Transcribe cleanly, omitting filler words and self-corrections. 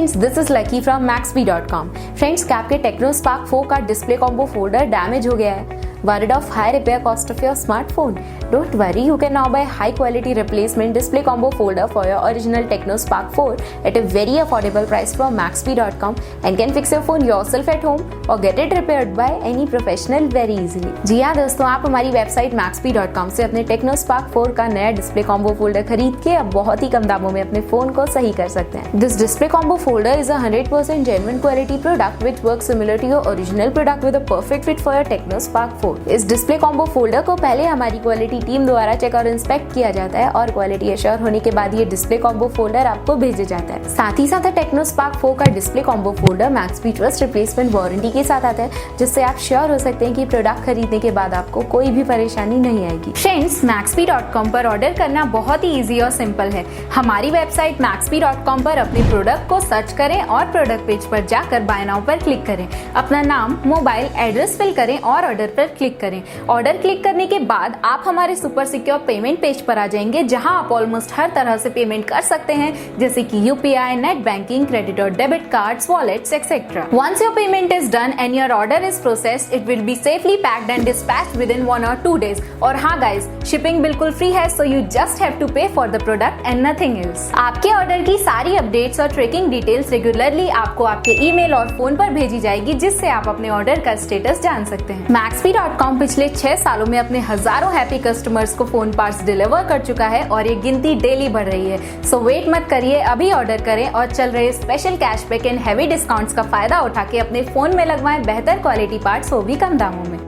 Friends, this is lucky from Maxbhi.com। Friends, क्या आपके Tecno Spark 4 का डिस्प्ले कॉम्बो फोल्डर डैमेज हो गया है? Worried of high repair cost of your smartphone? Don't worry, you can now buy high quality replacement display combo folder for your original Tecno Spark 4 at a very affordable price from Maxbhi.com and can fix your phone yourself at home or get it repaired by any professional very easily। जी हाँ दोस्तों, आप हमारी website Maxbhi.com से अपने Tecno Spark 4 का नया display combo folder खरीद के अब बहुत ही कम दामों में अपने फोन को सही कर सकते हैं। This display combo folder is a 100% genuine quality product which works similar to your original product with a perfect fit for your Tecno Spark 4। इस डिस्प्ले कॉम्बो फोल्डर को पहले हमारी क्वालिटी टीम द्वारा चेक और इंस्पेक्ट किया जाता है और क्वालिटी एश्योर होने के बाद ये डिस्प्ले कॉम्बो फोल्डर आपको भेजा जाता है। साथ ही साथ टेक्नो स्पार्क 4 का display combo folder Maxbhi trust replacement warranty के साथ आता है, जिससे आप श्योर हो सकते हैं कि प्रोडक्ट खरीदने के बाद आपको कोई भी परेशानी नहीं आएगी। फ्रेंड्स, Maxbhi.com पर ऑर्डर करना बहुत ही ईजी और सिंपल है। हमारी वेबसाइट Maxbhi.com पर अपने प्रोडक्ट को सर्च करें और प्रोडक्ट पेज पर जाकर बाय नाउ पर क्लिक करें, अपना नाम, मोबाइल एड्रेस फिल करें और ऑर्डर पर क्लिक करें। ऑर्डर क्लिक करने के बाद आप हमारे सुपर सिक्योर पेमेंट पेज पर आ जाएंगे, जहां आप ऑलमोस्ट हर तरह से पेमेंट कर सकते हैं, जैसे कि यूपीआई, नेट बैंकिंग, क्रेडिट और debit cards, wallets etcetera. Once your payment is done and your order is processed, it will be safely packed and dispatched within 1 or 2 days। और हाँ गाइस, शिपिंग बिल्कुल free है, so you just have to pay for the product and nothing else. आपके order की सारी updates और tracking details regularly आपको आपके ईमेल और फोन पर भेजी जाएगी, जिससे आप अपने ऑर्डर का स्टेटस जान सकते हैं। Maxbhi.com पिछले 6 सालों में अपने हजारों हैप्पी कस्टमर्स को फोन पार्ट्स डिलीवर कर चुका है और ये गिनती डेली बढ़ रही है। सो वेट मत करिए, अभी ऑर्डर करें और चल रहे special cashback and heavy discounts का फायदा उठा के अपने फोन में लगवाएं बेहतर क्वालिटी पार्ट्स, वो भी कम दामों में।